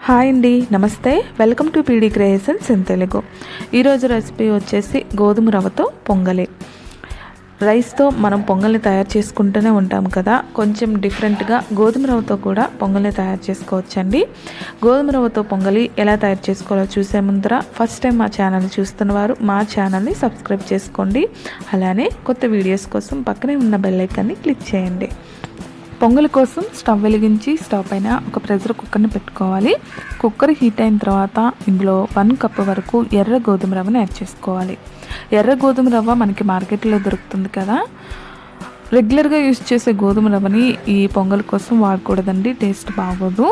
Hi అండి, నమస్తే. Welcome to PD creations in Telugu. ఈరోజు రెసిపీ వచ్చేసి గోధుమ రవ్వతో పొంగలి. రైస్తో మనం పొంగల్ని తయారు చేసుకుంటూనే ఉంటాం కదా, కొంచెం డిఫరెంట్గా గోధుమ రవ్వతో కూడా పొంగల్ని తయారు చేసుకోవచ్చండి. గోధుమ రవ్వతో పొంగలి ఎలా తయారు చేసుకోవాలో చూసే ముందర ఫస్ట్ టైం మా ఛానల్ని చూస్తున్నవారు మా ఛానల్ని సబ్స్క్రైబ్ చేసుకోండి. అలానే కొత్త వీడియోస్ కోసం పక్కనే ఉన్న బెల్ ఐకాన్ని క్లిక్ చేయండి. పొంగల్ కోసం స్టవ్ వెలిగించి స్టవ్ పైన ఒక ప్రెషర్ కుక్కర్ని పెట్టుకోవాలి. కుక్కర్ హీట్ అయిన తర్వాత ఇందులో 1 కప్పు వరకు ఎర్ర గోధుమ రవ్వని యాడ్ చేసుకోవాలి. ఎర్ర గోధుమ రవ్వ మనకి మార్కెట్లో దొరుకుతుంది కదా, రెగ్యులర్గా యూజ్ చేసే గోధుమ రవ్వని ఈ పొంగల్ కోసం వాడకూడదండి, టేస్ట్ బాగోదు.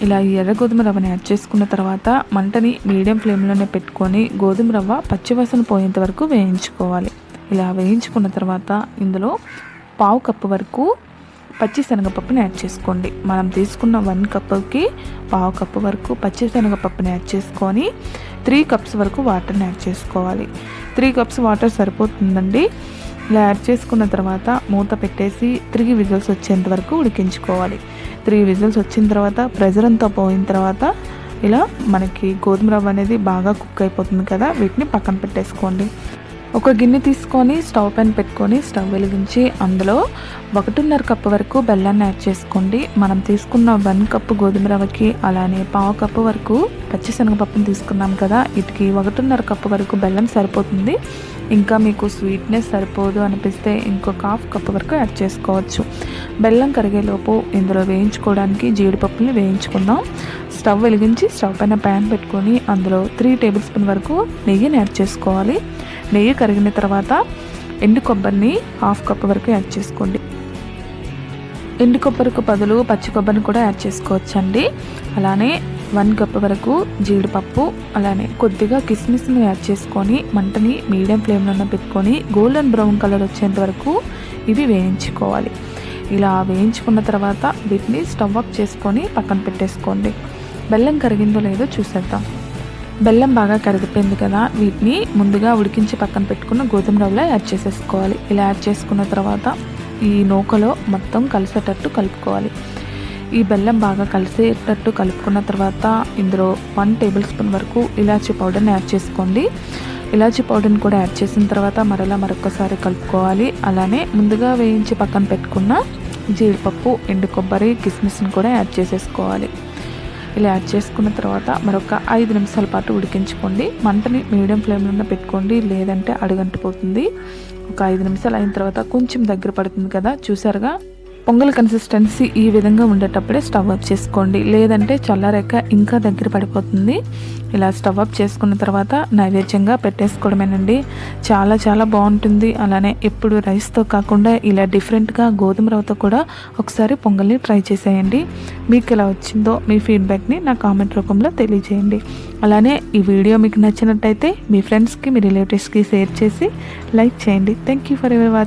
ఇలా ఈ ఎర్ర గోధుమ రవ్వని యాడ్ చేసుకున్న తర్వాత మంటని మీడియం ఫ్లేమ్లోనే పెట్టుకొని గోధుమ రవ్వ పచ్చివాసన పోయేంత వరకు వేయించుకోవాలి. ఇలా వేయించుకున్న తర్వాత ఇందులో 1/2 కప్పు వరకు పచ్చి శనగపప్పుని యాడ్ చేసుకోండి. మనం తీసుకున్న 1 కప్పుకి 1/2 కప్పు వరకు పచ్చి శనగపప్పుని యాడ్ చేసుకొని 3 కప్స్ వరకు వాటర్ని యాడ్ చేసుకోవాలి. 3 కప్స్ వాటర్ సరిపోతుందండి. ఇలా యాడ్ చేసుకున్న తర్వాత మూత పెట్టేసి 3 విజిల్స్ వచ్చేంత వరకు ఉడికించుకోవాలి. 3 విజిల్స్ వచ్చిన తర్వాత ప్రెషర్ అంతా పోయిన తర్వాత ఇలా మనకి గోధుమ రవ్వ అనేది బాగా కుక్ అయిపోతుంది కదా, వీటిని పక్కన పెట్టేసుకోండి. ఒక గిన్నె తీసుకొని స్టవ్ పైన పెట్టుకొని స్టవ్ వెలిగించి అందులో 1.5 కప్పు వరకు బెల్లాన్ని యాడ్ చేసుకోండి. మనం తీసుకున్న 1 కప్పు గోధుమ రవ్వకి అలానే 1/2 కప్పు వరకు పచ్చిశనగపప్పుని తీసుకున్నాం కదా, వీటికి 1.5 కప్పు వరకు బెల్లం సరిపోతుంది. ఇంకా మీకు స్వీట్నెస్ సరిపోదు అనిపిస్తే ఇంకొక 1/2 కప్పు వరకు యాడ్ చేసుకోవచ్చు. బెల్లం కరిగేలోపు ఇందులో వేయించుకోవడానికి జీడిపప్పుని వేయించుకుందాం. స్టవ్ వెలిగించి స్టవ్ పైన ప్యాన్ పెట్టుకొని అందులో 3 టేబుల్ స్పూన్ వరకు నెయ్యిని యాడ్ చేసుకోవాలి. నెయ్యి కరిగిన తర్వాత ఎండు కొబ్బరిని 1/2 కప్పు వరకు యాడ్ చేసుకోండి. ఎండు కొబ్బరికి బదులు పచ్చి కొబ్బరిని కూడా యాడ్ చేసుకోవచ్చండి. అలానే 1 కప్పు వరకు జీడిపప్పు, అలానే కొద్దిగా కిస్మిస్ని యాడ్ చేసుకొని మంటని మీడియం ఫ్లేమ్లోనే పెట్టుకొని గోల్డెన్ బ్రౌన్ కలర్ వచ్చేంత వరకు ఇవి వేయించుకోవాలి. ఇలా వేయించుకున్న తర్వాత వీటిని స్టవ్ ఆఫ్ చేసుకొని పక్కన పెట్టేసుకోండి. బెల్లం కరిగిందో లేదో చూసేద్దాం. బెల్లం బాగా కరిగిపోయింది కదా, వీటిని ముందుగా ఉడికించి పక్కన పెట్టుకున్న గోధుమ రవ్వలో యాడ్ చేసేసుకోవాలి. ఇలా యాడ్ చేసుకున్న తర్వాత ఈ నూకలో మొత్తం కలిసేటట్టు కలుపుకోవాలి. ఈ బెల్లం బాగా కలిసేటట్టు కలుపుకున్న తర్వాత ఇందులో 1 టేబుల్ స్పూన్ వరకు ఇలాచీ పౌడర్ని యాడ్ చేసుకోండి. ఇలాచీ పౌడర్ని కూడా యాడ్ చేసిన తర్వాత మరొకసారి కలుపుకోవాలి. అలానే ముందుగా వేయించి పక్కన పెట్టుకున్న జీడిపప్పు, ఎండు కొబ్బరి, కిస్మిస్ని కూడా యాడ్ చేసేసుకోవాలి. ఇలా యాడ్ చేసుకున్న తర్వాత మరొక 5 నిమిషాల పాటు ఉడికించుకోండి. మంటని మీడియం ఫ్లేమ్లో పెట్టుకోండి, లేదంటే అడుగంటిపోతుంది. ఒక 5 నిమిషాలు అయిన తర్వాత కొంచెం దగ్గర పడుతుంది కదా, చూసారుగా. పొంగల్ కన్సిస్టెన్సీ ఈ విధంగా ఉండేటప్పుడే స్టవ్ ఆఫ్ చేసుకోండి, లేదంటే చల్లారాక ఇంకా దగ్గర పడిపోతుంది. ఇలా స్టవ్ ఆఫ్ చేసుకున్న తర్వాత నైవేద్యంగా పెట్టేసుకోవడమేనండి. చాలా బాగుంటుంది. అలానే ఎప్పుడు రైస్తో కాకుండా ఇలా డిఫరెంట్గా గోధుమ రవ్వతో కూడా ఒకసారి పొంగల్ని ట్రై చేసేయండి. మీకు ఎలా వచ్చిందో మీ ఫీడ్బ్యాక్ని నా కామెంట్ రూపంలో తెలియజేయండి. అలానే ఈ వీడియో మీకు నచ్చినట్టయితే మీ ఫ్రెండ్స్కి, మీ రిలేటివ్స్కి షేర్ చేసి లైక్ చేయండి. Thank you for ever watching.